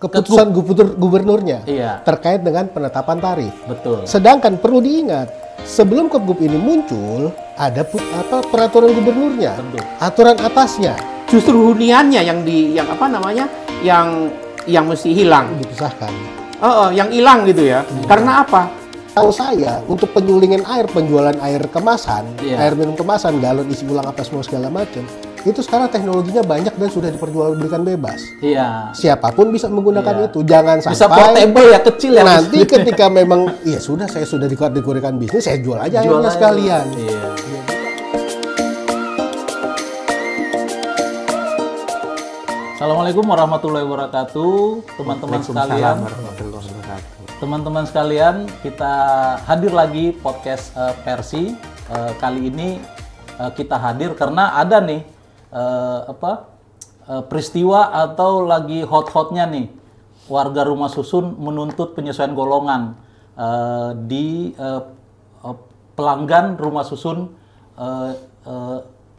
keputusan gubernurnya Iya. terkait dengan penetapan tarif. Betul. Sedangkan perlu diingat, sebelum Kepgub ini muncul, ada peraturan gubernurnya, Betul. aturan atasnya Justru huniannya yang mesti hilang. dipisahkan. Yang hilang gitu ya. Karena apa? Tahu saya, untuk penyulingan air, penjualan air kemasan, Iya. air minum kemasan, galon isi ulang apa semua segala macam, itu sekarang teknologinya banyak dan sudah diperjualbelikan bebas. Iya. Siapapun bisa menggunakan Iya. itu. Jangan sampai Bisa portable ya, kecil ya. nanti ketika memang ya sudah, saya sudah dikategorikan bisnis, saya jual aja airnya aja. sekalian. Iya. Assalamualaikum warahmatullahi wabarakatuh, teman-teman sekalian. Teman-teman sekalian, kita hadir lagi podcast Persi. Kali ini kita hadir karena ada nih peristiwa atau lagi hot-hotnya nih warga Rumah Susun menuntut penyesuaian golongan di pelanggan Rumah Susun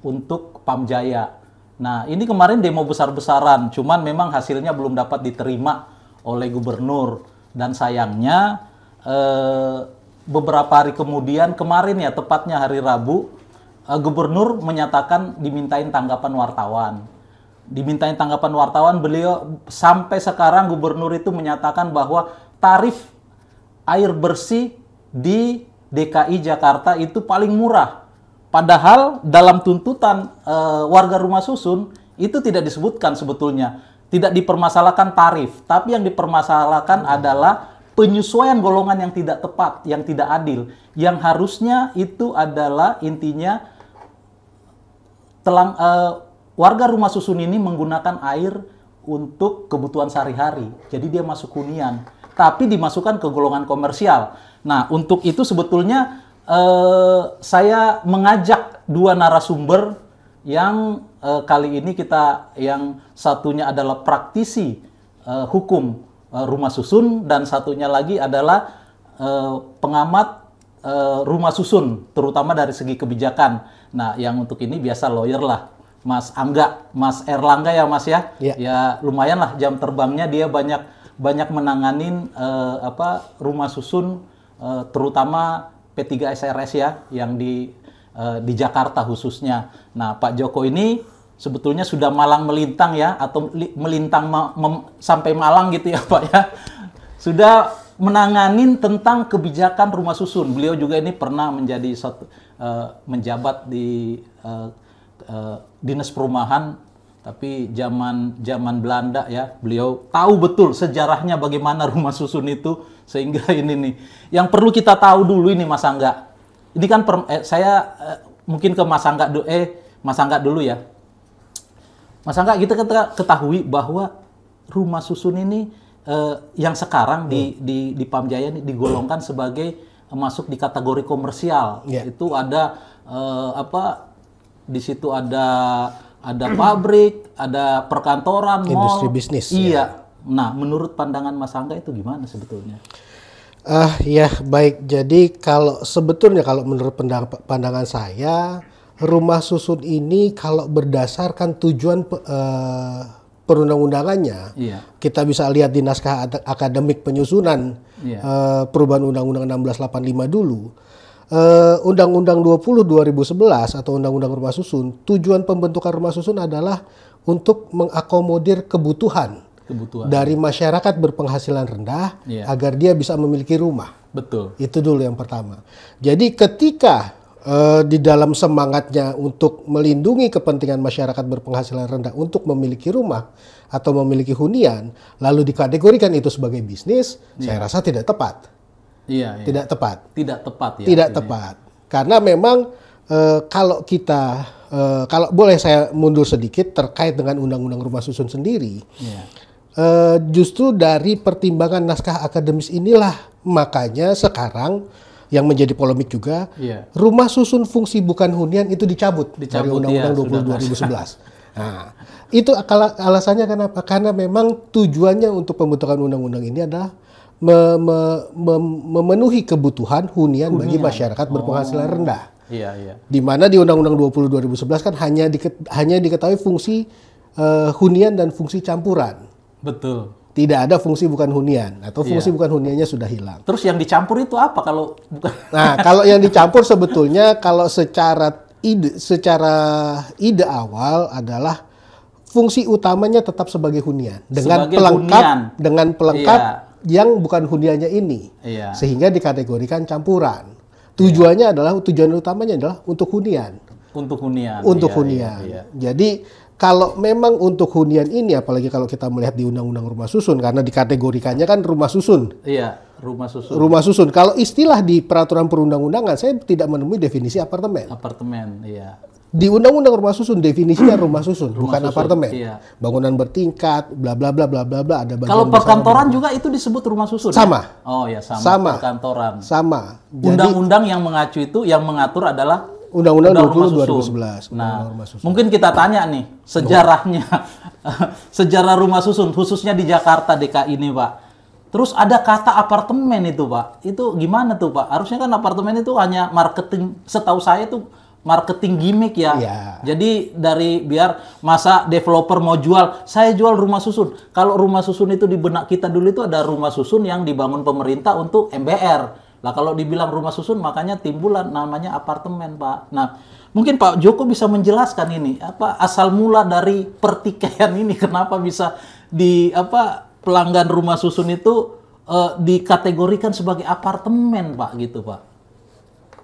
untuk Pamjaya. Nah, ini kemarin demo besar-besaran, cuman memang hasilnya belum dapat diterima oleh gubernur. Dan sayangnya beberapa hari kemudian, kemarin ya tepatnya hari Rabu, gubernur menyatakan dimintain tanggapan wartawan. Dimintain tanggapan wartawan, beliau sampai sekarang gubernur itu menyatakan bahwa tarif air bersih di DKI Jakarta itu paling murah. Padahal dalam tuntutan warga Rumah Susun itu tidak disebutkan sebetulnya. Tidak dipermasalahkan tarif, tapi yang dipermasalahkan adalah penyesuaian golongan yang tidak tepat, yang tidak adil. Yang harusnya itu adalah intinya warga Rumah Susun ini menggunakan air untuk kebutuhan sehari-hari. Jadi dia masuk hunian, tapi dimasukkan ke golongan komersial. Nah, untuk itu sebetulnya saya mengajak dua narasumber yang kali ini yang satunya adalah praktisi hukum Rumah Susun dan satunya lagi adalah pengamat Rumah Susun, terutama dari segi kebijakan. Nah, yang untuk ini biasa lawyer lah, Mas Angga, Mas Erlangga ya Mas ya. Ya. Ya lumayan lah jam terbangnya, dia banyak menanganin Rumah Susun, terutama P3 SRS ya, yang di Jakarta khususnya. Nah, Pak Joko ini sebetulnya sudah malang melintang ya, atau melintang sampai Malang gitu ya Pak ya. Sudah menanganin tentang kebijakan Rumah Susun. Beliau juga ini pernah menjadi menjabat di Dinas Perumahan, tapi zaman Belanda ya. Beliau tahu betul sejarahnya bagaimana Rumah Susun itu, sehingga ini nih yang perlu kita tahu dulu ini Mas Angga. Ini kan saya mungkin ke Mas Angga dulu ya. Mas Angga, kita ketahui bahwa Rumah Susun ini yang sekarang di Pamjaya ini digolongkan sebagai masuk di kategori komersial. Yeah. Itu ada di situ ada pabrik, ada perkantoran, mall, Industri bisnis. Iya. Ya. Nah, menurut pandangan Mas Angga itu gimana sebetulnya? Ya baik, jadi sebetulnya kalau menurut pandangan saya, Rumah Susun ini kalau berdasarkan tujuan perundang-undangannya, Iya. kita bisa lihat di naskah akademik penyusunan Iya. perubahan Undang-Undang 1685 dulu. Undang-Undang 20 2011 atau Undang-Undang Rumah Susun, tujuan pembentukan Rumah Susun adalah untuk mengakomodir kebutuhan dari masyarakat berpenghasilan rendah, Iya. agar dia bisa memiliki rumah. Betul. Itu dulu yang pertama. Jadi ketika di dalam semangatnya untuk melindungi kepentingan masyarakat berpenghasilan rendah untuk memiliki rumah atau memiliki hunian, lalu dikategorikan itu sebagai bisnis, saya rasa tidak tepat. Iya, iya. Tidak tepat. Tidak tepat ya. Tidak ini. tepat. Karena memang kalau kalau boleh saya mundur sedikit terkait dengan Undang-Undang Rumah Susun sendiri. Iya. Justru dari pertimbangan naskah akademis inilah makanya sekarang yang menjadi polemik juga, Iya. Rumah Susun fungsi bukan hunian itu dicabut dari Dicabut, Undang-Undang iya, 20 2011. Nah, itu alasannya kenapa? Karena memang tujuannya untuk pembentukan undang-undang ini adalah memenuhi kebutuhan hunian bagi masyarakat berpenghasilan rendah. Iya, iya. Di mana di Undang-Undang 20 2011 kan hanya diketahui fungsi hunian dan fungsi campuran. Betul. Tidak ada fungsi bukan hunian atau fungsi bukan huniannya sudah hilang. Terus yang dicampur itu apa kalau bukan? Nah, kalau yang dicampur sebetulnya kalau secara ide awal adalah fungsi utamanya tetap sebagai hunian dengan Sebagai pelengkap hunian. dengan pelengkap Iya. yang bukan huniannya ini. Iya. Sehingga dikategorikan campuran. Tujuan utamanya adalah untuk hunian. Untuk hunian. Untuk Iya, hunian. iya, iya. Jadi kalau memang untuk hunian ini, apalagi kalau kita melihat di Undang-Undang Rumah Susun, karena dikategorikannya kan rumah susun. Iya, rumah susun. Rumah susun. Kalau istilah di peraturan perundang-undangan, saya tidak menemui definisi apartemen. Apartemen, iya. Di Undang-Undang Rumah Susun definisinya rumah susun, bukan susun, apartemen. iya. Bangunan bertingkat, bla bla bla bla bla bla. Ada bagian Kalau bersama, perkantoran juga itu disebut rumah susun. Sama. Ya? Oh ya sama. Sama. Perkantoran. sama. Jadi Undang-undang yang mengacu itu yang mengatur adalah Undang-Undang Rumah 20 2011. Nah, Undang-Undang Rumah Susun. mungkin kita tanya nih sejarahnya, sejarah rumah susun khususnya di Jakarta DKI ini, Pak. Terus ada kata apartemen itu, Pak. Itu gimana tuh, Pak? Harusnya kan apartemen itu hanya marketing, setahu saya itu marketing gimmick ya. Iya. Jadi dari biar masa developer mau jual, saya jual rumah susun. Kalau rumah susun itu di benak kita dulu itu ada rumah susun yang dibangun pemerintah untuk MBR. Nah, kalau dibilang rumah susun makanya timbulan namanya apartemen, Pak. Nah, mungkin Pak Joko bisa menjelaskan ini apa asal mula dari pertikaian ini, kenapa bisa pelanggan rumah susun itu dikategorikan sebagai apartemen, Pak, gitu, Pak.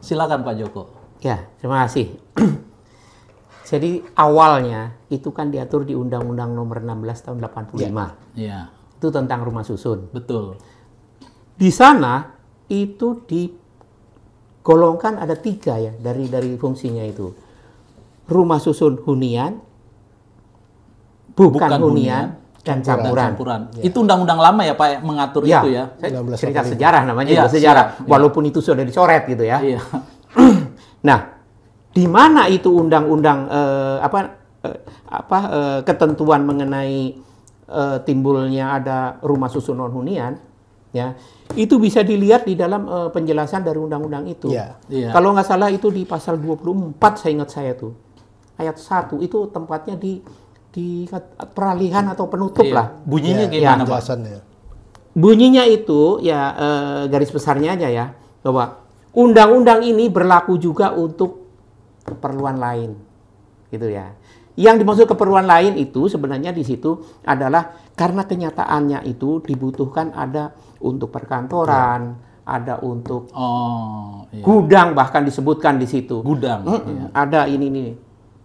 Silakan Pak Joko. Ya, terima kasih. Jadi awalnya itu kan diatur di Undang-Undang Nomor 16 tahun 85. Iya, Itu tentang rumah susun. betul. Di sana itu digolongkan ada 3 ya dari fungsinya itu. Rumah susun hunian, bukan hunian, dan campuran. Itu undang-undang lama ya, Pak, yang mengatur Ya, itu ya. cerita sejarah namanya Iya, juga sejarah. siap, iya. Walaupun itu sudah dicoret gitu ya. Iya. Nah, di mana itu undang-undang ketentuan mengenai timbulnya ada rumah susun non hunian, ya itu bisa dilihat di dalam penjelasan dari undang-undang itu. Iya. Iya. Kalau nggak salah itu di pasal 24, saya ingat saya tuh ayat 1 itu tempatnya di peralihan atau penutup Iya. lah. Bunyinya Ya, gimana, Pak? penjelasannya. Bunyinya itu ya garis besarnya aja ya, bahwa undang-undang ini berlaku juga untuk keperluan lain, gitu ya. Yang dimaksud keperluan lain itu sebenarnya di situ adalah karena kenyataannya itu dibutuhkan ada untuk perkantoran, ada untuk Oh, iya. gudang, bahkan disebutkan di situ. Gudang. Iya. Ada ini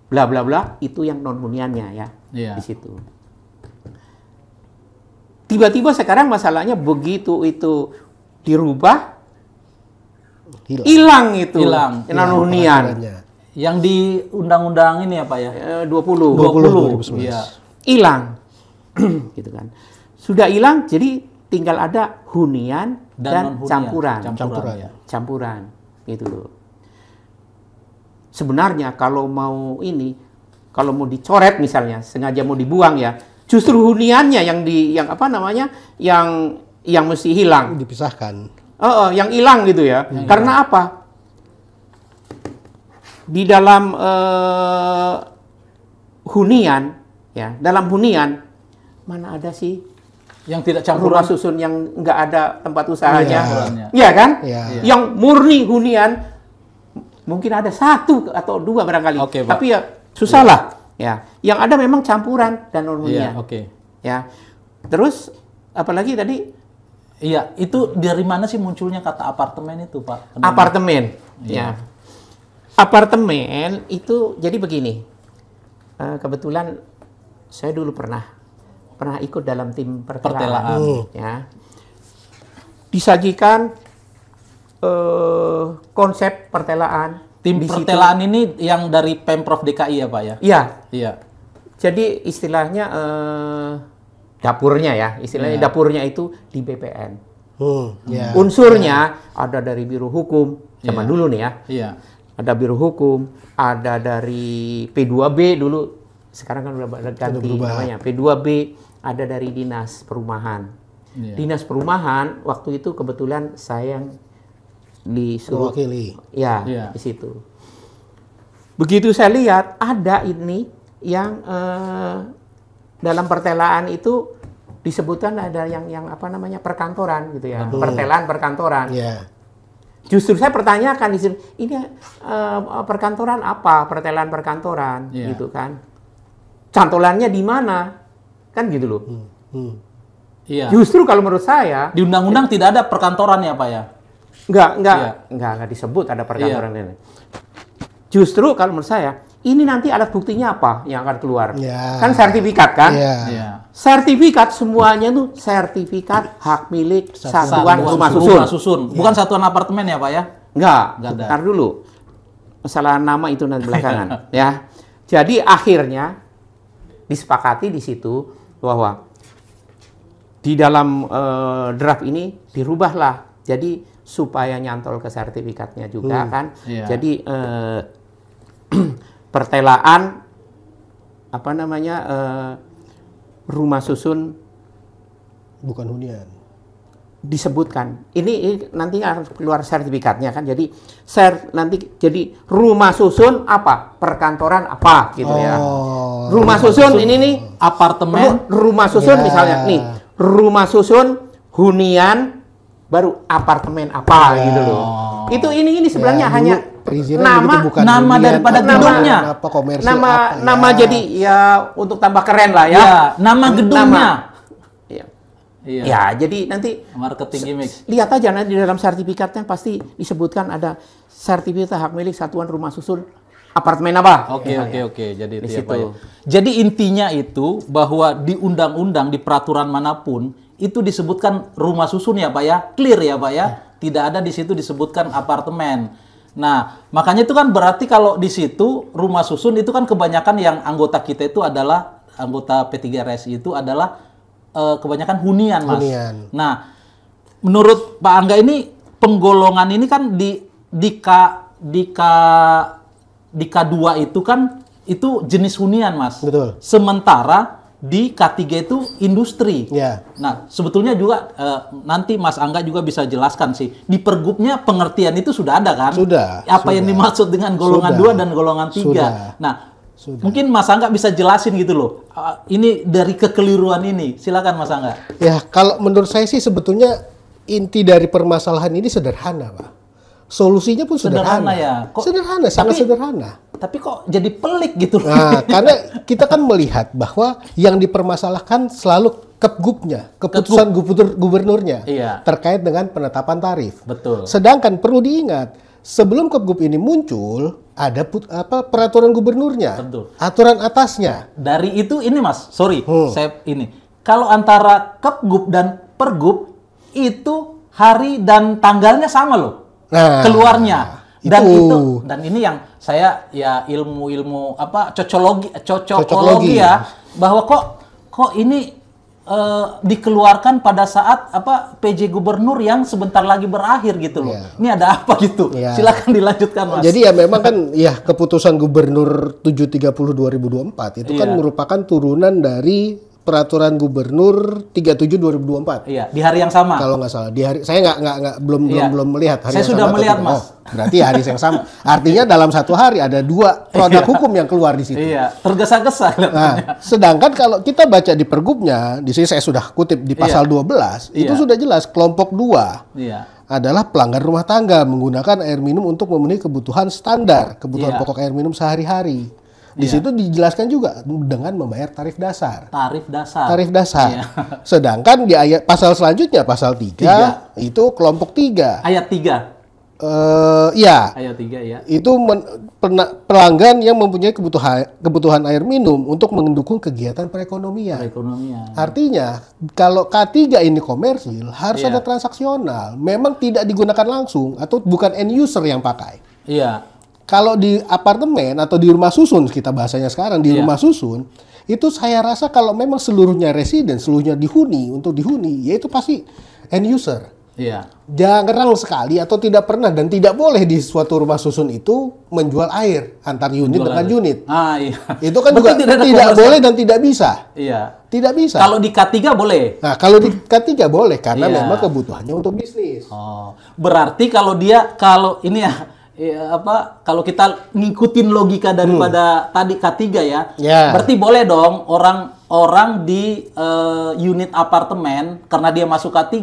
bla bla bla, itu yang non huniannya ya Iya. di situ. Tiba-tiba sekarang masalahnya begitu itu dirubah, hilang itu Hilang. non hunian. Peraturannya. Yang di undang-undang ini apa ya? 20 20. Iya. hilang. Gitu kan. Sudah hilang, jadi tinggal ada hunian dan non-hunian. campuran. Campuran. Ya. Campuran gitu loh. Sebenarnya kalau mau dicoret misalnya, sengaja mau dibuang ya, justru huniannya yang mesti hilang. Dipisahkan. Yang hilang gitu ya. Karena apa? Di dalam hunian ya, dalam hunian mana ada sih Yang tidak rumah campuran. susun yang nggak ada tempat usahanya? Iya. Iya kan? Iya. Yang murni hunian mungkin ada 1 atau 2 barangkali. Oke, Pak. Tapi ya susah lah. Ya, yang ada memang campuran dan non hunian. Iya, oke. Ya. Terus apalagi tadi Iya, itu dari mana sih munculnya kata apartemen itu, Pak? apartemen. Iya. Ya. Apartemen itu jadi begini. Kebetulan saya dulu pernah ikut dalam tim pertelaan. Ya. Disajikan konsep pertelaan. Tim Di situ- pertelaan ini yang dari Pemprov DKI ya, Pak ya? Iya. Iya. Jadi istilahnya dapurnya ya, istilahnya Iya. dapurnya itu di BPN. Ya. Unsurnya ada dari Biro Hukum zaman Iya. dulu nih ya. Iya. Ada Biro Hukum, ada dari P2B dulu, sekarang kan udah ganti berubah. namanya. P2B, ada dari Dinas Perumahan. Iya. Dinas Perumahan waktu itu kebetulan saya yang disuruh Mewakili. ya Iya. di situ. Begitu saya lihat ada ini yang dalam pertelaan itu disebutkan ada yang apa namanya perkantoran gitu ya, pertelaan perkantoran. Ya. Justru saya pertanyakan di sini, ini perkantoran apa? Pertelaan perkantoran, Iya. gitu kan? Cantolannya di mana? Kan gitu loh. Iya. Justru kalau menurut saya Di undang-undang tidak ada perkantoran ya, Pak ya? enggak disebut ada perkantoran ini. Justru kalau menurut saya ini nanti alat buktinya apa yang akan keluar? Ya. Kan sertifikat kan? Iya. Iya. Sertifikat semuanya tuh sertifikat hak milik satuan rumah susun. Bukan satuan apartemen ya, Pak ya? Enggak ada. Ntar dulu. Masalah nama itu nanti belakangan ya. Jadi akhirnya disepakati di situ bahwa di dalam draft ini dirubahlah. Jadi supaya nyantol ke sertifikatnya juga kan. Iya. Jadi pertelaan apa namanya rumah susun Bukan hunian. disebutkan. Ini nanti harus keluar sertifikatnya kan. Jadi nanti jadi rumah susun apa? Perkantoran apa gitu ya. Rumah susun ini nih Apartemen. rumah susun Ya. misalnya nih. Rumah susun hunian baru apartemen apa gitu loh. Itu ini sebenarnya Ya, hanya dulu perizinan nama begitu, bukan nama hunian, daripada apa, gedungnya. apa komersil nama apa, ya. nama jadi ya untuk tambah keren lah ya. Ya, nama gedungnya. Ya. Iya. Ya, jadi nanti Marketing gimmick. lihat aja nanti di dalam sertifikatnya pasti disebutkan ada sertifikat hak milik satuan rumah susun apartemen apa. Oke. Jadi Di itu ya, situ. Pak ya. Jadi intinya itu bahwa di undang-undang, di peraturan manapun itu disebutkan rumah susun ya, Pak ya. Clear ya, Pak ya. Tidak ada di situ disebutkan apartemen. Nah, makanya itu kan berarti kalau di situ rumah susun itu kan kebanyakan yang anggota kita itu adalah anggota P3RSI itu adalah kebanyakan hunian, Mas. Hunian. Nah, menurut Pak Angga ini penggolongan ini kan di K2 itu kan itu jenis hunian, Mas. Betul. Sementara di K3 itu industri. Ya. Nah, sebetulnya juga nanti Mas Angga juga bisa jelaskan sih. Di Pergubnya pengertian itu sudah ada kan? Sudah, Apa yang sudah. dimaksud dengan golongan Sudah. 2 dan golongan 3? Sudah. Nah, Sudah. mungkin Mas Angga bisa jelasin gitu loh. Ini dari kekeliruan ini. Silakan Mas Angga. Ya, kalau menurut saya sih sebetulnya inti dari permasalahan ini sederhana, Pak. Solusinya pun sederhana. Sederhana ya? Kok- Sederhana, sangat tapi- sederhana. Tapi kok jadi pelik gitu loh. Nah, karena kita kan melihat bahwa yang dipermasalahkan selalu Kepgubnya, keputusan gubernurnya Iya. terkait dengan penetapan tarif. Betul. Sedangkan perlu diingat, sebelum Kepgub ini muncul, ada peraturan gubernurnya, Betul. aturan atasnya. Dari itu ini Mas, sorry, Hmm. saya ini. Kalau antara Kepgub dan Pergub itu hari dan tanggalnya sama loh. Nah, keluarnya. Dan itu. dan ini yang saya ya ilmu apa cocokologi Cocokologi. ya, bahwa kok ini dikeluarkan pada saat apa PJ gubernur yang sebentar lagi berakhir gitu loh. Iya. Ini ada apa gitu? Iya. Silakan dilanjutkan Mas. Jadi ya memang kan ya keputusan gubernur 730 2024 itu kan Iya. merupakan turunan dari peraturan gubernur 37 2024. Iya, di hari yang sama. Kalau nggak salah di hari saya nggak Iya. belum melihat hari Saya yang sudah sama atau melihat, tidak. Mas. Oh, berarti hari yang sama. Artinya dalam satu hari ada 2 produk hukum yang keluar di situ. Iya, tergesa-gesa kelihatannya. Nah, sedangkan kalau kita baca di Pergubnya, di sini saya sudah kutip di pasal 12, itu Iya. sudah jelas kelompok 2 Iya. adalah pelanggan rumah tangga menggunakan air minum untuk memenuhi kebutuhan standar, kebutuhan Iya. pokok air minum sehari-hari. Di Iya. situ dijelaskan juga dengan membayar tarif dasar. Tarif dasar. Tarif dasar. Iya. Sedangkan di ayat pasal selanjutnya pasal 3 itu kelompok 3. Ayat 3. Ya, Ayat 3 ya. itu pelanggan yang mempunyai kebutuhan air minum untuk mendukung kegiatan perekonomian. Perekonomian. Artinya, kalau K3 ini komersil, harus Iya. ada transaksional. Memang tidak digunakan langsung atau bukan end user yang pakai. Iya. Kalau di apartemen atau di rumah susun, kita bahasanya sekarang di Iya. rumah susun, itu saya rasa kalau memang seluruhnya residen, seluruhnya dihuni, untuk dihuni, ya itu pasti end user. Iya. Jarang sekali atau tidak pernah dan tidak boleh di suatu rumah susun itu menjual air antar unit Jualan. dengan unit. Ah, iya. Itu kan Berarti juga ada tidak komersial. boleh dan tidak bisa. Iya. Tidak bisa. Kalau di K3 boleh. Nah, kalau di K3 boleh karena Iya. memang kebutuhannya untuk bisnis. Oh, berarti kalau ini ya apa kalau kita ngikutin logika daripada tadi K3 ya, Ya. berarti boleh dong orang di unit apartemen karena dia masuk K3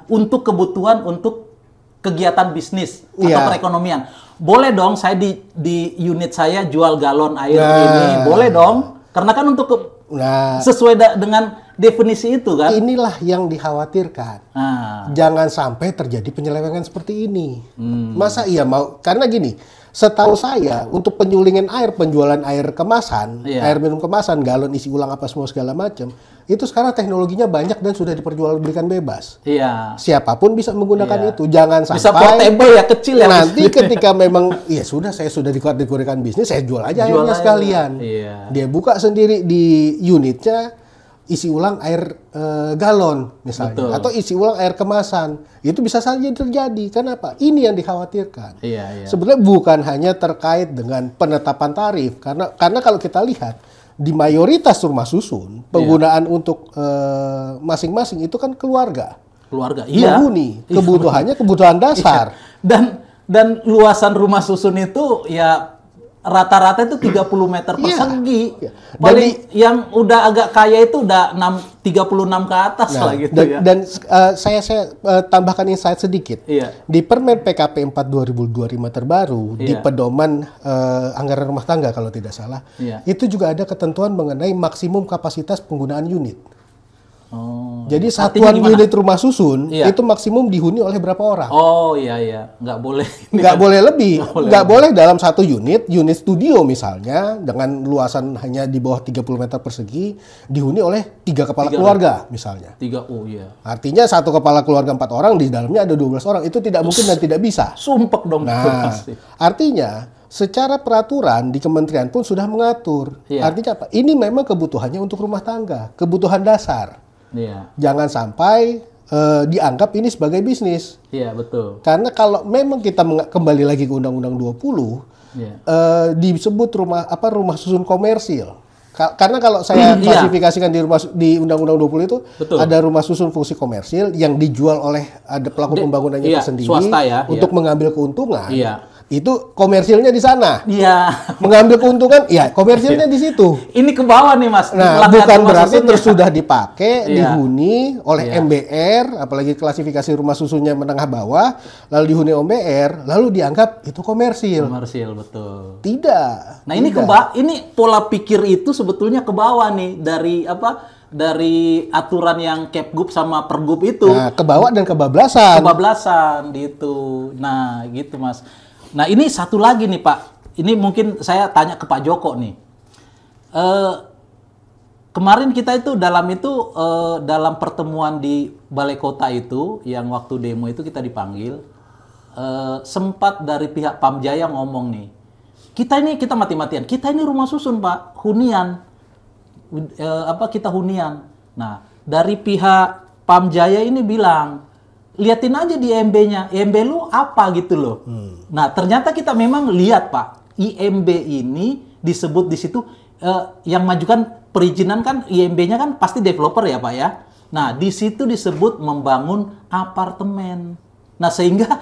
untuk kebutuhan untuk kegiatan bisnis atau Ya. perekonomian. Boleh dong saya di unit saya jual galon air Nah. ini, boleh dong. Karena kan untuk Nah, sesuai dengan definisi itu kan. inilah yang dikhawatirkan. Nah, Jangan sampai terjadi penyelewengan seperti ini. Masa iya mau? Karena gini, setahu saya untuk penyulingan air, penjualan air kemasan, Iya. air minum kemasan, galon isi ulang apa semua segala macam, itu sekarang teknologinya banyak dan sudah diperjualbelikan bebas. iya. Siapapun bisa menggunakan Iya. itu. Jangan sampai Bisa portable ya, kecil ya. nanti ketika memang ya sudah saya sudah dikategorikan bisnis, saya jual aja Jual airnya aja. sekalian. Iya. Dia buka sendiri di unitnya, isi ulang air galon misalnya, Betul. atau isi ulang air kemasan. Itu bisa saja terjadi. Kenapa? Ini yang dikhawatirkan. Iya, iya. Sebenarnya bukan hanya terkait dengan penetapan tarif, karena kalau kita lihat di mayoritas rumah susun penggunaan untuk masing-masing itu kan keluarga. Keluarga. Iya. Menghuni kebutuhannya kebutuhan dasar. Dan luasan rumah susun itu ya rata-rata itu 30 meter Iya. persegi. Iya. Paling yang udah agak kaya itu udah 36 ke atas Nah, lah gitu dan, ya. dan saya tambahkan insight sedikit. Iya. Di Permen PKP 4 2025 terbaru di Iya. pedoman anggaran rumah tangga kalau tidak salah, Iya. itu juga ada ketentuan mengenai maksimum kapasitas penggunaan unit. Oh. Jadi Artinya satuan gimana? unit rumah susun Iya. itu maksimum dihuni oleh berapa orang? Oh iya iya, nggak boleh. Nggak boleh lebih, boleh nggak boleh dalam satu unit studio misalnya dengan luasan hanya di bawah 30 meter persegi dihuni oleh 3 kepala keluarga misalnya. 3, oh iya. Artinya satu kepala keluarga 4 orang, di dalamnya ada 12 orang, itu tidak mungkin dan tidak bisa. Sumpek dong. Nah, pasti. artinya secara peraturan di kementerian pun sudah mengatur. Iya. Artinya apa? Ini memang kebutuhannya untuk rumah tangga, kebutuhan dasar. Iya. Jangan sampai dianggap ini sebagai bisnis. Iya, betul. Karena kalau memang kita kembali lagi ke Undang-Undang 20, Iya. disebut rumah susun komersil. Karena kalau saya Iya. klasifikasikan di Undang-Undang 20 itu Betul. ada rumah susun fungsi komersil yang dijual oleh ada pelaku pembangunannya iya, tersendiri swasta ya, untuk iya. mengambil keuntungan. Iya. Itu komersilnya di sana. Iya. Mengambil keuntungan, ya komersilnya di situ. Ini ke bawah nih, Mas. Nah, Melanggar bukan rumah berarti susunnya. terus sudah dipakai, Iya. dihuni oleh Iya. MBR, apalagi klasifikasi rumah susunnya menengah bawah, lalu dihuni MBR, lalu dianggap itu komersil. Komersil, betul. Tidak. Nah, ini tidak. ini pola pikir itu sebetulnya ke bawah nih dari dari aturan yang Kepgub sama Pergub itu. Nah, kebawa dan kebablasan. Kebablasan gitu. Nah, gitu Mas. Nah, ini satu lagi nih Pak. Ini mungkin saya tanya ke Pak Joko nih. Kemarin kita itu dalam pertemuan di Balai Kota itu, yang waktu demo itu kita dipanggil, sempat dari pihak Pamjaya ngomong nih, kita mati-matian, kita ini rumah susun Pak, hunian, kita hunian. Nah, dari pihak Pamjaya ini bilang, liatin aja di IMB-nya, IMB lu apa gitu loh. Nah, ternyata kita memang lihat Pak, IMB ini disebut di situ yang majukan perizinan kan IMB-nya kan pasti developer ya Pak ya. Nah, di situ disebut membangun apartemen. Nah, sehingga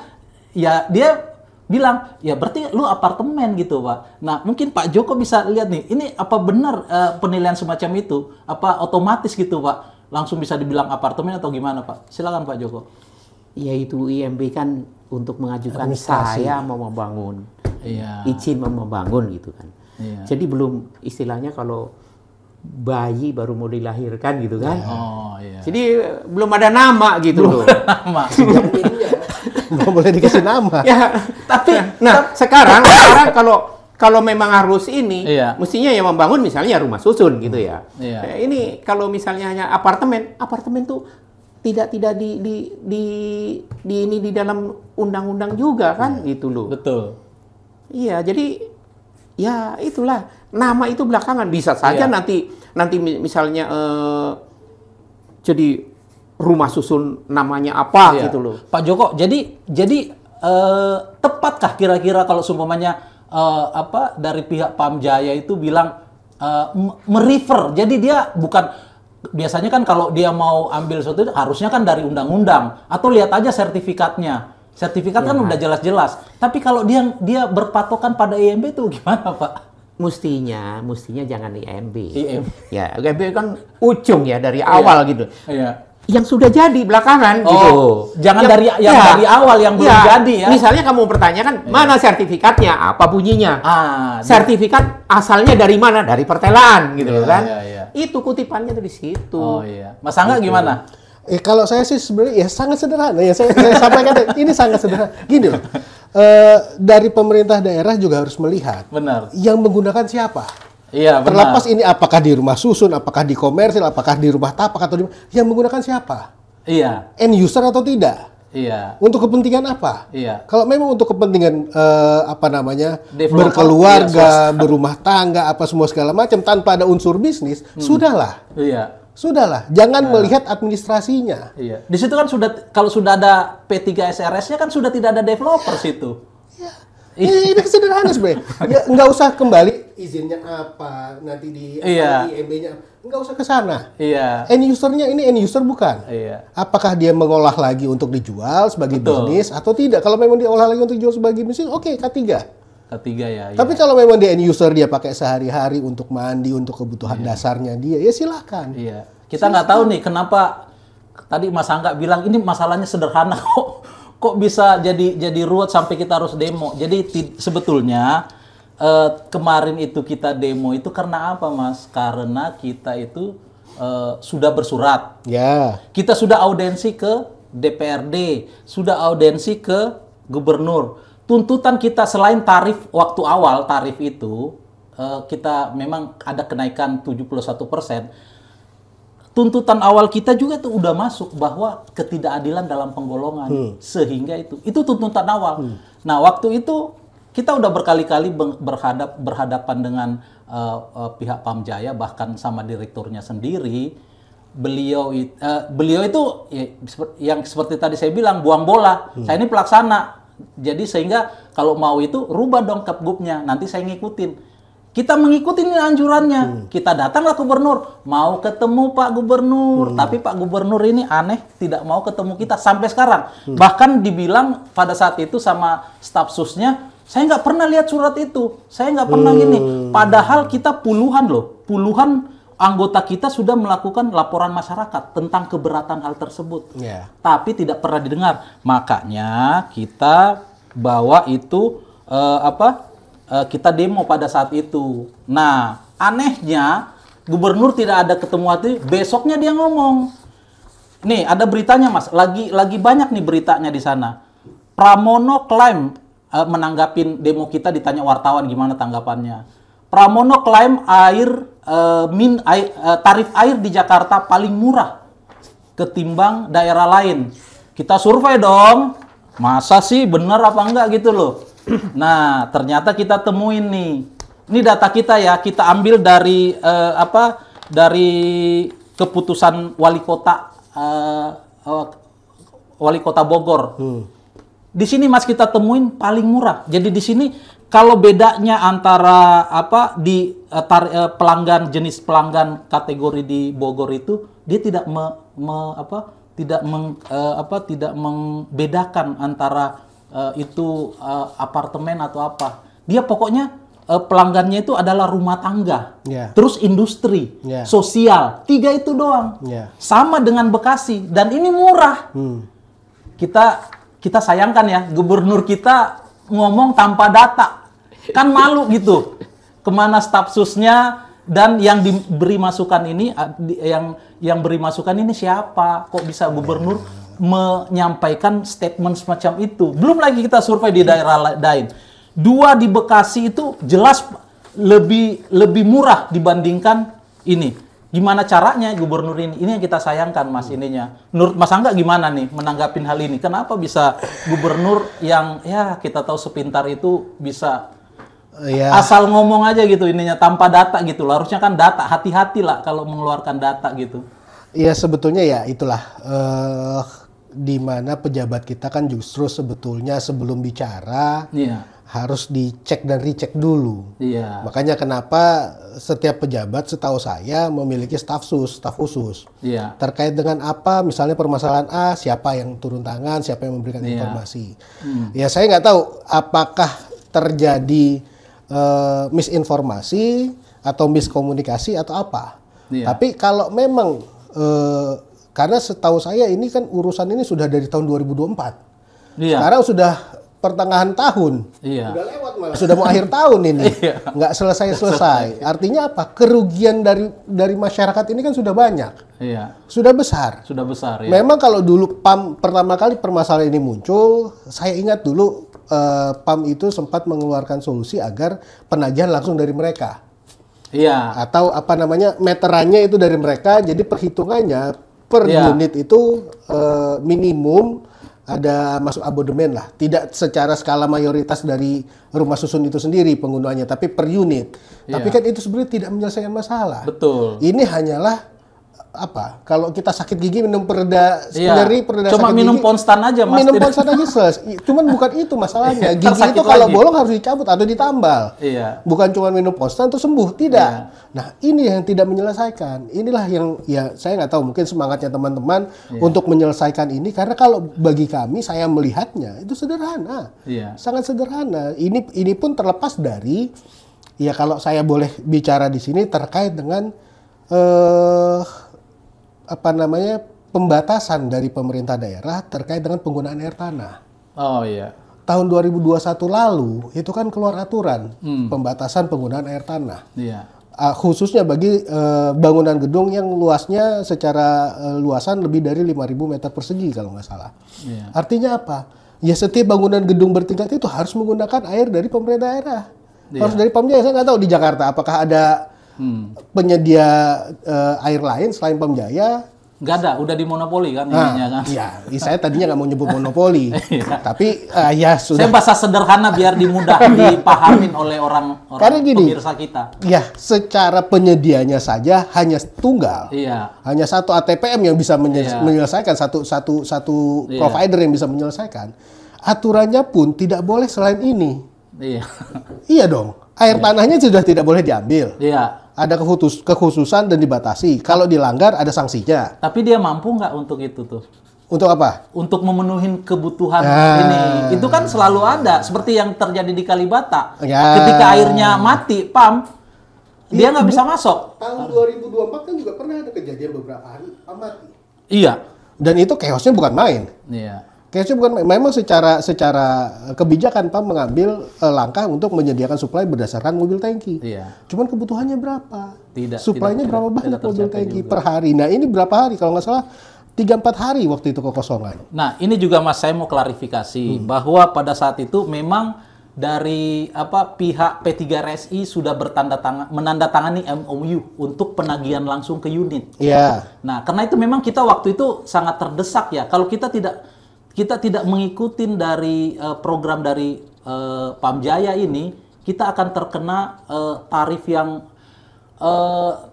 ya dia bilang, ya berarti lu apartemen gitu Pak. Nah, mungkin Pak Joko bisa lihat nih, ini apa benar penilaian semacam itu? Apa otomatis gitu Pak? Langsung bisa dibilang apartemen atau gimana Pak? Silakan Pak Joko. Yaitu IMB kan untuk mengajukan Administrasi. saya mau membangun, Iya. izin mau membangun gitu kan. Iya. Jadi belum istilahnya kalau bayi baru mau dilahirkan gitu kan. Oh iya. Jadi belum ada nama gitu loh. Nama. Nggak boleh dikasih nama. Ya, Tapi sekarang kalau memang harus ini, Iya. mestinya yang membangun misalnya rumah susun gitu ya. Iya. Ini kalau misalnya hanya apartemen tuh tidak di dalam undang-undang juga kan gitu loh. Betul. Iya, jadi ya itulah nama itu belakangan bisa saja Iya. nanti misalnya jadi rumah susun namanya apa Iya. gitu loh. Pak Joko, jadi tepatkah kira-kira kalau seumpamanya dari pihak Pamjaya itu bilang merefer. Jadi dia bukan, biasanya kan kalau dia mau ambil sesuatu harusnya kan dari undang-undang atau lihat aja sertifikatnya. Sertifikat kan udah jelas-jelas. Tapi kalau dia berpatokan pada IMB itu gimana, Pak? Mestinya jangan IMB. IMB. Ya, IMB kan ujung ya dari awal gitu. Iya. Yang sudah jadi belakangan gitu. Jangan dari dari awal yang belum jadi ya. Misalnya kamu pertanyakan mana sertifikatnya, apa bunyinya? Sertifikat asalnya dari mana? Dari pertelaan gitu kan. Itu kutipannya tuh di situ. Oh iya. Mas Angga gimana? Kalau saya sih sebenarnya ya sangat sederhana ya, saya sampaikan ini sangat sederhana. Gini loh, dari pemerintah daerah juga harus melihat. Benar. Yang menggunakan siapa? Iya, benar. Terlepas ini apakah di rumah susun, apakah di komersil, apakah di rumah tapak atau yang menggunakan siapa? Iya. End user atau tidak? Iya. Untuk kepentingan apa? Iya. Kalau memang untuk kepentingan Developer, berkeluarga, berumah tangga, apa semua segala macam tanpa ada unsur bisnis, sudahlah. Iya. Sudahlah, jangan melihat administrasinya. Iya. Di situ kan kalau sudah ada P3 SRS-nya kan sudah tidak ada developer situ. Ini sederhana sebenarnya. Ya, nggak usah kembali izinnya apa, nanti di IMB-nya, nggak usah ke sana. Iya. End usernya ini end user bukan. Iya. Apakah dia mengolah lagi untuk dijual sebagai bisnis atau tidak? Kalau memang dia olah lagi untuk dijual sebagai bisnis, oke, K3. K3 ya. Tapi kalau memang dia end user, dia pakai sehari-hari untuk mandi, untuk kebutuhan dasarnya dia, ya silakan. Iya. Kita nggak tahu nih kenapa tadi Mas Angga bilang ini masalahnya sederhana kok bisa jadi ruwet sampai kita harus demo. Jadi sebetulnya kemarin itu kita demo itu karena apa, Mas? Karena kita itu sudah bersurat. Ya. Kita sudah audensi ke DPRD, sudah audensi ke gubernur. Tuntutan kita selain tarif waktu awal, tarif itu kita memang ada kenaikan 71%. Tuntutan awal kita juga tuh udah masuk bahwa ketidakadilan dalam penggolongan. Sehingga itu tuntutan awal. Nah, waktu itu kita udah berkali-kali berhadapan dengan pihak Pamjaya, bahkan sama direkturnya sendiri. Beliau itu yang seperti tadi saya bilang, buang bola. Saya ini pelaksana. Jadi sehingga kalau mau itu rubah dong Kepgubnya, nanti saya ngikutin. Kita mengikuti ini anjurannya. Kita datanglah ke gubernur, mau ketemu Pak Gubernur, tapi Pak Gubernur ini aneh, tidak mau ketemu kita sampai sekarang. Bahkan dibilang pada saat itu sama staf susnya, saya nggak pernah lihat surat itu, saya nggak pernah gini. Padahal kita puluhan anggota kita sudah melakukan laporan masyarakat tentang keberatan hal tersebut, tapi tidak pernah didengar. Makanya kita bawa itu kita demo pada saat itu. Nah, anehnya gubernur tidak ada ketemu hati. Besoknya dia ngomong, nih ada beritanya Mas, lagi banyak nih beritanya di sana. Pramono klaim menanggapin demo kita, ditanya wartawan gimana tanggapannya. Pramono klaim tarif air di Jakarta paling murah ketimbang daerah lain. Kita survei dong, masa sih bener apa enggak gitu loh. Nah, ternyata kita temuin nih. Ini data kita ya, kita ambil dari dari keputusan wali kota Bogor. Di sini Mas kita temuin paling murah. Jadi di sini kalau bedanya antara jenis pelanggan kategori di Bogor itu, dia tidak tidak membedakan antara itu apartemen atau apa. Dia pokoknya pelanggannya itu adalah rumah tangga, terus industri, sosial, 3 itu doang. Sama dengan Bekasi, dan ini murah. Kita sayangkan ya, gubernur kita ngomong tanpa data, kan malu gitu. Kemana staf susnya dan yang diberi masukan ini, yang beri masukan ini siapa? Kok bisa gubernur menyampaikan statement semacam itu? Belum lagi kita survei di daerah lain. 2 di Bekasi itu jelas lebih murah dibandingkan ini. Gimana caranya gubernur ini? Ini yang kita sayangkan, Mas, ininya. Menurut Mas Angga gimana nih menanggapin hal ini? Kenapa bisa gubernur yang ya kita tahu sepintar itu bisa asal ngomong aja gitu ininya tanpa data gitu. Harusnya kan data, hati-hati lah kalau mengeluarkan data gitu. Iya, sebetulnya ya itulah di mana pejabat kita kan justru sebetulnya sebelum bicara Iya. harus dicek dan recheck dulu. Iya. Makanya kenapa setiap pejabat setahu saya memiliki staf khusus. Iya. Terkait dengan apa, misalnya permasalahan A, siapa yang turun tangan, siapa yang memberikan Iya. informasi. Ya saya nggak tahu apakah terjadi misinformasi atau miskomunikasi atau apa. Iya. Tapi kalau memang karena setahu saya ini kan urusan ini sudah dari tahun 2024. Iya. Sekarang sudah pertengahan tahun. Iya. Sudah lewat malah. Sudah mau akhir tahun ini. Iya. Nggak selesai-selesai. Artinya apa? Kerugian dari masyarakat ini kan sudah banyak. Iya. Sudah besar. Sudah besar ya. Memang kalau dulu PAM pertama kali permasalahan ini muncul, saya ingat dulu PAM itu sempat mengeluarkan solusi agar penagihan langsung dari mereka. Iya. Atau apa namanya, meterannya itu dari mereka, jadi perhitungannya per Iya. unit itu minimum ada masuk abodemen lah. Tidak secara skala mayoritas dari rumah susun itu sendiri penggunaannya, tapi per unit. Iya. Tapi kan itu sebenarnya tidak menyelesaikan masalah. Betul. Ini hanyalah apa? Kalau kita sakit gigi minum pereda Iya. pereda Cuma sakit minum gigi, Ponstan aja, Mas. minum Tidak- Ponstan aja selesai. Cuman bukan itu masalahnya. Gigi Tersakit itu kalau lagi. bolong harus dicabut atau ditambal. Iya. Bukan cuma minum Ponstan terus sembuh, tidak. Iya. Nah, ini yang tidak menyelesaikan. Inilah yang ya saya nggak tahu, mungkin semangatnya teman-teman untuk menyelesaikan ini, karena kalau bagi kami saya melihatnya itu sederhana. Iya. Sangat sederhana. Ini pun terlepas dari ya, kalau saya boleh bicara di sini terkait dengan apa namanya, pembatasan dari pemerintah daerah terkait dengan penggunaan air tanah. Oh iya. Tahun 2021 lalu itu kan keluar aturan pembatasan penggunaan air tanah. Iya. Khususnya bagi bangunan gedung yang luasnya secara luasan lebih dari 5.000 meter persegi kalau nggak salah. Iya. Artinya apa? Ya setiap bangunan gedung bertingkat itu harus menggunakan air dari pemerintah daerah. Harus dari Pamjaya. Saya nggak tahu di Jakarta apakah ada penyedia air lain selain Pamjaya. Nggak ada, udah dimonopoli kan ininya kan. Iya, saya tadinya nggak mau nyebut monopoli, Iya. tapi ya sudah. Saya bahasa sederhana biar dimudah dipahamin oleh orang Karena gini, pemirsa kita. Ya, secara penyedianya saja hanya tunggal. Iya. Hanya satu ATPM yang bisa Iya. menyelesaikan, satu Iya. provider yang bisa menyelesaikan. Aturannya pun tidak boleh selain ini. Iya. Iya dong. Air tanahnya sudah tidak boleh diambil. Iya. Ada kekhususan dan dibatasi. Kalau dilanggar ada sanksinya. Tapi dia mampu nggak untuk itu tuh? Untuk apa? Untuk memenuhi kebutuhan Ah. ini. Itu kan selalu ada. Seperti yang terjadi di Kalibata. Ya. Ketika airnya mati, PAM, dia nggak bisa masuk. Tahun 2024 kan juga pernah ada kejadian beberapa hari mati. Iya. Dan itu chaosnya bukan main. Iya. Chaosnya bukan main. Memang secara kebijakan PAM mengambil langkah untuk menyediakan suplai berdasarkan mobil tangki. Iya. Cuman kebutuhannya berapa? Tidak, Suplainya tidak- berapa tidak banyak mobil tercapai tangki juga. per hari? Nah ini berapa hari? Kalau nggak salah 3-4 hari waktu itu kekosongan. Nah, ini juga Mas, saya mau klarifikasi bahwa pada saat itu memang dari pihak P3RSI sudah menandatangani MOU untuk penagihan langsung ke unit. Iya. Nah, karena itu memang kita waktu itu sangat terdesak ya. Kalau kita tidak mengikuti dari program dari Pamjaya ini, kita akan terkena tarif yang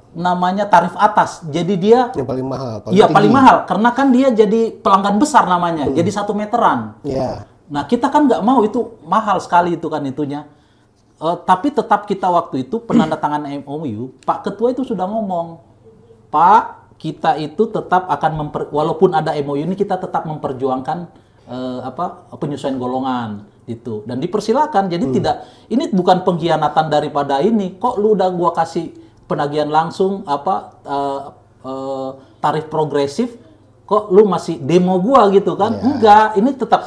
namanya tarif atas. Jadi dia Yang paling mahal. iya tinggi. paling mahal karena kan dia jadi pelanggan besar namanya. Jadi 1 meteran. Iya. Nah, kita kan nggak mau, itu mahal sekali itu kan itunya. Tapi tetap kita waktu itu penandatangan MOU, Pak Ketua itu sudah ngomong, Pak, kita itu tetap akan walaupun ada MOU ini kita tetap memperjuangkan penyesuaian golongan itu, dan dipersilakan. Jadi ini bukan pengkhianatan daripada ini. Kok lu udah gua kasih penagihan langsung tarif progresif, kok lu masih demo gua gitu kan? Enggak, ini tetap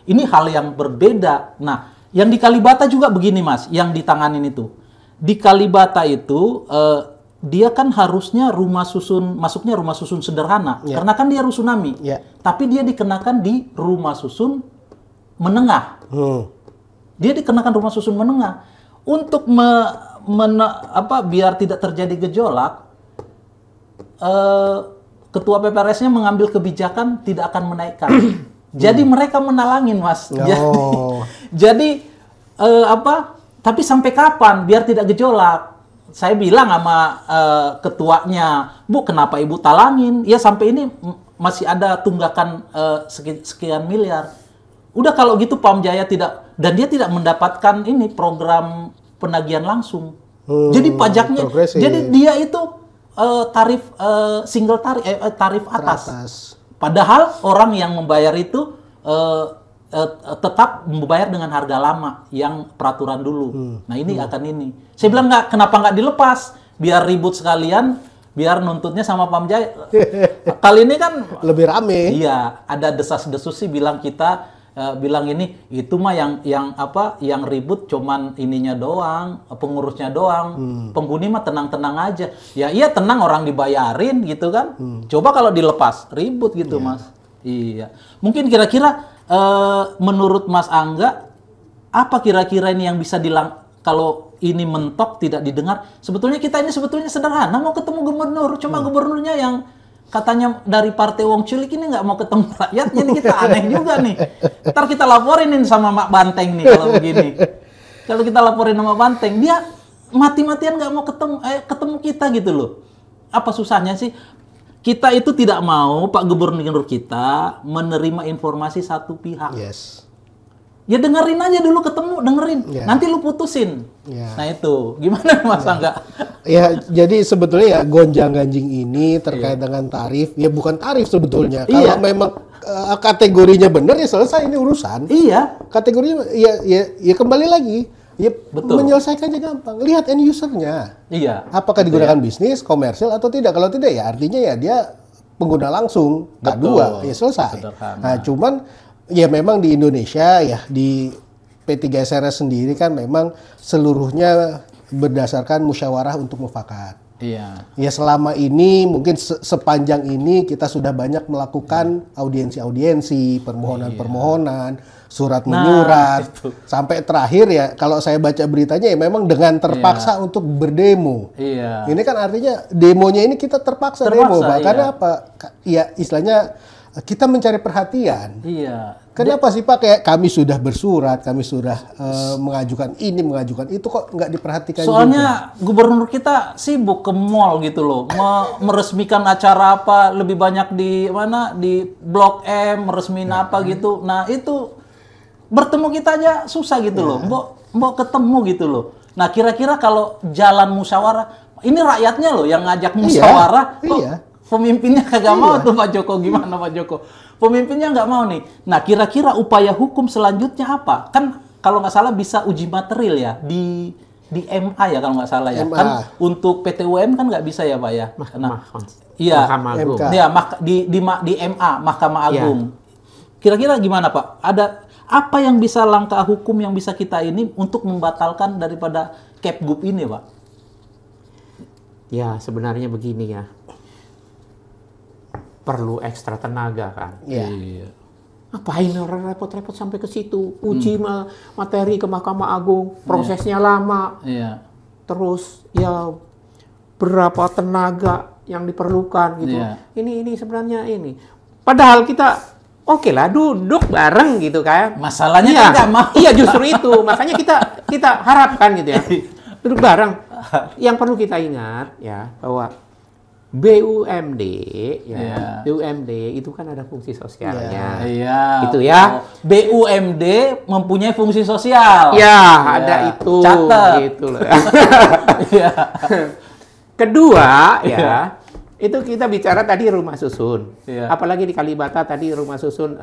ini hal yang berbeda. Nah, yang di Kalibata juga begini Mas, yang ditanganin itu. Di Kalibata itu dia kan harusnya masuknya rumah susun sederhana, karena kan dia rusunami. Tapi dia dikenakan di rumah susun menengah. Dia dikenakan rumah susun menengah untuk biar tidak terjadi gejolak. Ketua PPRS-nya mengambil kebijakan tidak akan menaikkan. Jadi mereka menalangin, Mas. Jadi tapi sampai kapan biar tidak gejolak? Saya bilang sama ketuanya, Bu, kenapa Ibu talangin? Ya sampai ini masih ada tunggakan sekian miliar. Udah kalau gitu Pamjaya dan dia tidak mendapatkan ini program penagihan langsung. Jadi pajaknya, progresif. jadi dia itu tarif single tarif atas. Padahal orang yang membayar itu tetap membayar dengan harga lama yang peraturan dulu. Nah ini akan ini. Saya bilang kenapa nggak dilepas? Biar ribut sekalian, biar nuntutnya sama Pamjaya. Kali ini kan lebih rame. Iya, ada desas-desus sih bilang bilang ini itu mah yang ribut cuman ininya doang, pengurusnya doang. Penghuni mah tenang-tenang aja. Ya iya tenang orang dibayarin gitu kan. Coba kalau dilepas ribut gitu Mas. Iya. Mungkin kira-kira menurut Mas Angga apa kira-kira ini yang bisa kalau ini mentok tidak didengar? Sebetulnya kita ini sederhana mau ketemu gubernur, cuma gubernurnya yang katanya dari partai Wong Cilik ini nggak mau ketemu rakyatnya, ini kita aneh juga nih. Ntar kita laporin sama Mak Banteng nih kalau begini. Kalau kita laporin sama Banteng, dia mati-matian nggak mau ketemu kita gitu loh. Apa susahnya sih? Kita itu tidak mau Pak Gubernur kita menerima informasi satu pihak. Yes. Ya dengerin aja dulu dengerin. Nanti lu putusin. Nah itu, gimana Mas Angga? Ya, jadi sebetulnya ya gonjang-ganjing ini terkait dengan tarif, ya bukan tarif sebetulnya. Kalau memang kategorinya benar ya selesai ini urusan. Iya. Kategorinya ya kembali lagi. Ya betul. Menyelesaikannya gampang. Lihat end user-nya. Iya. Apakah digunakan bisnis, komersil atau tidak? Kalau tidak ya artinya ya dia pengguna langsung. K2 ya selesai. Sederhana. Nah, cuman ya memang di Indonesia ya di P3SRS sendiri kan memang seluruhnya berdasarkan musyawarah untuk mufakat. Iya. Ya selama ini mungkin sepanjang ini kita sudah banyak melakukan audiensi-audiensi, permohonan-permohonan, surat menyurat, sampai terakhir ya kalau saya baca beritanya ya memang dengan terpaksa untuk berdemo. Iya. Ini kan artinya demonya ini kita terpaksa demo, karena apa? Ya istilahnya kita mencari perhatian. Iya. Kenapa sih Pak? Kayak kami sudah bersurat, kami sudah mengajukan ini, mengajukan itu, kok nggak diperhatikan Soalnya juga? Gubernur kita sibuk ke mall gitu loh, meresmikan acara apa lebih banyak di mana di Blok M, meresmiin apa gitu. Nah itu bertemu kita aja susah gitu loh, mau ketemu gitu loh. Nah kira-kira kalau jalan musyawarah, ini rakyatnya loh yang ngajak musyawarah, pemimpinnya kagak mau tuh Pak Joko, gimana Pak Joko? Pemimpinnya nggak mau nih. Nah, kira-kira upaya hukum selanjutnya apa? Kan kalau nggak salah bisa uji material ya di MA ya kalau nggak salah ya. MA. Kan untuk PTUM kan nggak bisa ya Pak ya. Iya. Mahkamah Agung. Iya, di MA Mahkamah Agung. Kira-kira gimana Pak? Ada apa yang bisa langkah hukum yang bisa kita ini untuk membatalkan daripada Kepgub ini Pak? Ya sebenarnya begini ya. Perlu ekstra tenaga kan. Iya. Ngapain orang repot-repot sampai ke situ? Uji materi ke Mahkamah Agung, prosesnya lama. Iya. Terus ya berapa tenaga yang diperlukan gitu. Ini sebenarnya ini. Padahal kita oke lah duduk bareng gitu kan. Masalahnya kan nggak mau. Iya justru itu. Makanya kita harapkan gitu ya. Duduk bareng. Yang perlu kita ingat ya bahwa BUMD ya, BUMD itu kan ada fungsi sosialnya. Iya. Itu ya. BUMD mempunyai fungsi sosial. Ya, ada itu. Catat. Gitu loh. Kedua ya, itu kita bicara tadi rumah susun. Apalagi di Kalibata tadi rumah susun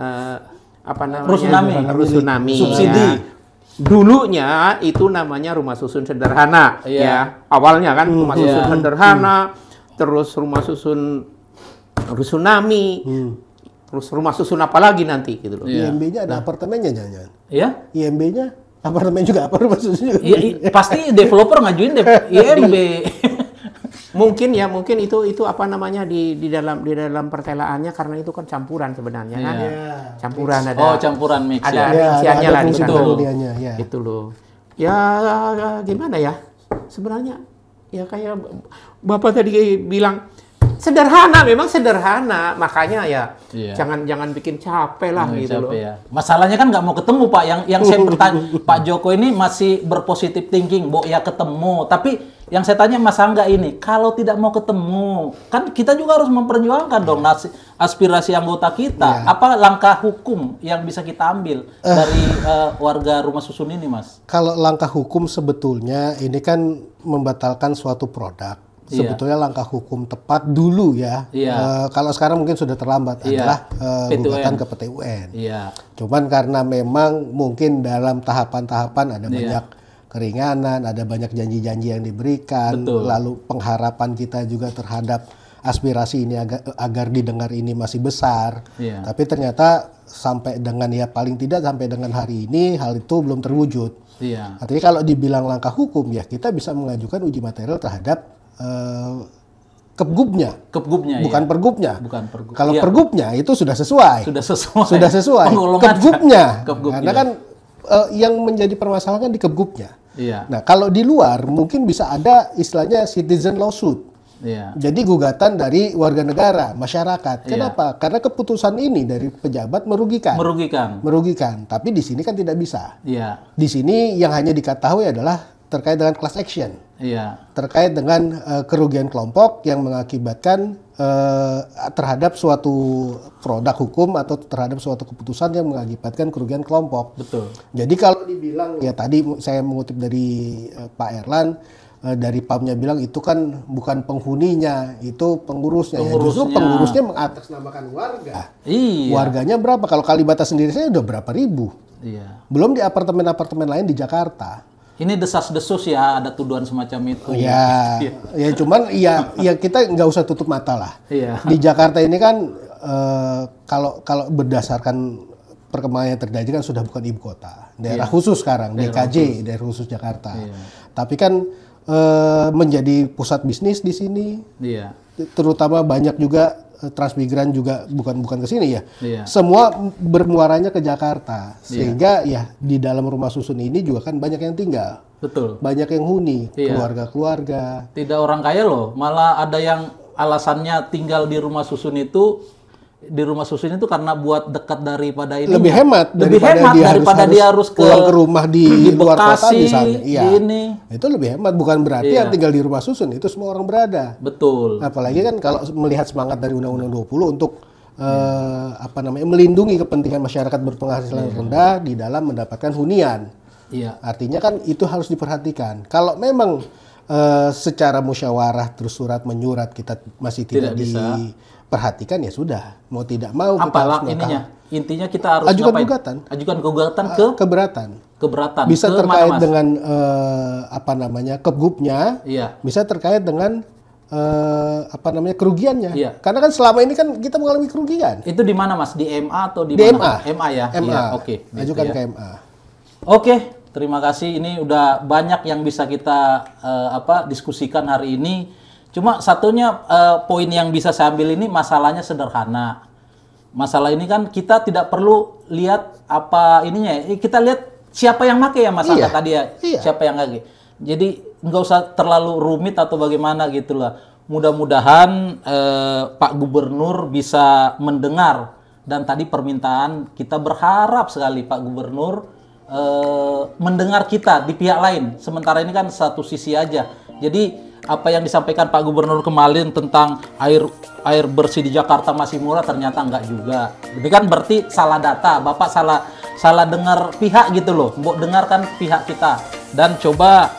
apa namanya? Rusunami. Subsidi. Ya. Dulunya itu namanya rumah susun sederhana ya. Awalnya kan rumah susun sederhana. Terus rumah susun Rusunami, terus rumah susun apa lagi nanti gitu loh. IMB-nya ada apartemennya jangan-jangan? Iya? IMB-nya apartemen juga, apa rumah susun juga? Iya, pasti developer ngajuin IMB. Mungkin itu apa namanya di dalam pertelaannya karena itu kan campuran sebenarnya kan. Campuran ada. Campuran mix. Ada rinciannya lah di sana. Itu loh. Ya gimana ya? Sebenarnya ya kayak Bapak tadi bilang sederhana, memang sederhana, makanya ya jangan bikin capek lah gitu loh. Ya. Masalahnya kan nggak mau ketemu Pak, yang saya bertanya Pak Joko ini masih berpositif thinking, ya ketemu, tapi Yang saya tanya Mas Angga ini, kalau tidak mau ketemu, kan kita juga harus memperjuangkan dong aspirasi anggota kita. Apa langkah hukum yang bisa kita ambil dari warga rumah susun ini, Mas? Kalau langkah hukum sebetulnya ini kan membatalkan suatu produk. Sebetulnya langkah hukum tepat dulu ya. Kalau sekarang mungkin sudah terlambat adalah gugatan ke PT UN. Cuman karena memang mungkin dalam tahapan-tahapan ada banyak keringanan, ada banyak janji-janji yang diberikan, lalu pengharapan kita juga terhadap aspirasi ini agar didengar ini masih besar. Tapi ternyata sampai dengan paling tidak sampai dengan hari ini hal itu belum terwujud. Artinya kalau dibilang langkah hukum ya kita bisa mengajukan uji material terhadap Kepgubnya, bukan pergubnya. Kalau pergubnya itu sudah sesuai. Sudah sesuai. Kepgubnya. Karena kan yang menjadi permasalahan kan di Kepgubnya. Nah, kalau di luar mungkin bisa ada istilahnya citizen lawsuit. Jadi gugatan dari warga negara, masyarakat. Kenapa? Karena keputusan ini dari pejabat merugikan. Tapi di sini kan tidak bisa. Di sini yang hanya diketahui adalah terkait dengan class action. Terkait dengan kerugian kelompok yang mengakibatkan terhadap suatu produk hukum atau terhadap suatu keputusan yang mengakibatkan kerugian kelompok. Jadi kalau dibilang ya tadi saya mengutip dari Pak Erlan dari PAM-nya bilang itu kan bukan penghuninya, itu pengurusnya. Ya, justru pengurusnya mengatasnamakan warga. Warganya berapa? Kalau Kalibata sendiri saya udah berapa ribu. Belum di apartemen-apartemen lain di Jakarta. Ini desas-desus ya, ada tuduhan semacam itu. Ya cuman ya kita nggak usah tutup mata lah. Di Jakarta ini kan kalau berdasarkan perkembangan yang terjadi kan sudah bukan ibu kota, daerah khusus sekarang, DKJ, daerah khusus Jakarta. Tapi kan menjadi pusat bisnis di sini. Terutama banyak juga transmigran juga bukan ke sini ya. Semua bermuaranya ke Jakarta. Sehingga ya di dalam rumah susun ini juga kan banyak yang tinggal. Banyak yang huni, keluarga-keluarga. Tidak orang kaya loh, malah ada yang alasannya tinggal di rumah susun itu karena buat dekat daripada ini. Lebih hemat daripada dia harus pulang ke rumah di luar kota misalnya. Itu lebih hemat, bukan berarti yang tinggal di rumah susun itu semua orang berada. Apalagi kan kalau melihat semangat dari Undang-Undang 20 untuk melindungi kepentingan masyarakat berpenghasilan rendah di dalam mendapatkan hunian. Artinya kan itu harus diperhatikan. Kalau memang secara musyawarah terus surat menyurat kita masih tidak diperhatikan ya sudah, mau tidak mau kita harus intinya kita harus ajukan gugatan ke keberatan bisa terkait dengan Kepgubnya, bisa terkait dengan kerugiannya. Karena kan selama ini kan kita mengalami kerugian. Itu di mana Mas? Di MA atau di mana? MA ya. Oke. Ajukan ke MA. Oke, terima kasih. Ini udah banyak yang bisa kita diskusikan hari ini. Cuma satunya poin yang bisa saya ambil ini masalahnya sederhana. Masalah ini kan kita tidak perlu lihat apa ininya. Kita lihat siapa yang make ya Mas Angga tadi ya. Siapa yang make. Jadi nggak usah terlalu rumit atau bagaimana gitu lah. Mudah-mudahan Pak Gubernur bisa mendengar. Dan tadi permintaan kita berharap sekali Pak Gubernur mendengar kita di pihak lain. Sementara ini kan satu sisi aja. Jadi apa yang disampaikan Pak Gubernur kemarin tentang air bersih di Jakarta masih murah ternyata enggak juga. Ini kan berarti salah data. Bapak salah dengar pihak gitu loh. Mbok dengarkan pihak kita. Dan coba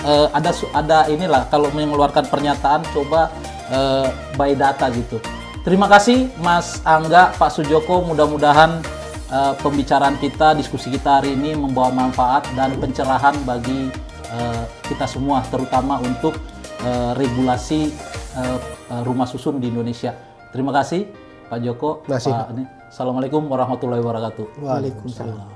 ada inilah kalau mengeluarkan pernyataan coba by data gitu. Terima kasih Mas Angga, Pak Sujoko. Mudah-mudahan pembicaraan kita, diskusi kita hari ini membawa manfaat dan pencerahan bagi kita semua, terutama untuk regulasi rumah susun di Indonesia. Terima kasih Pak Joko. Assalamualaikum warahmatullahi wabarakatuh. Waalaikumsalam.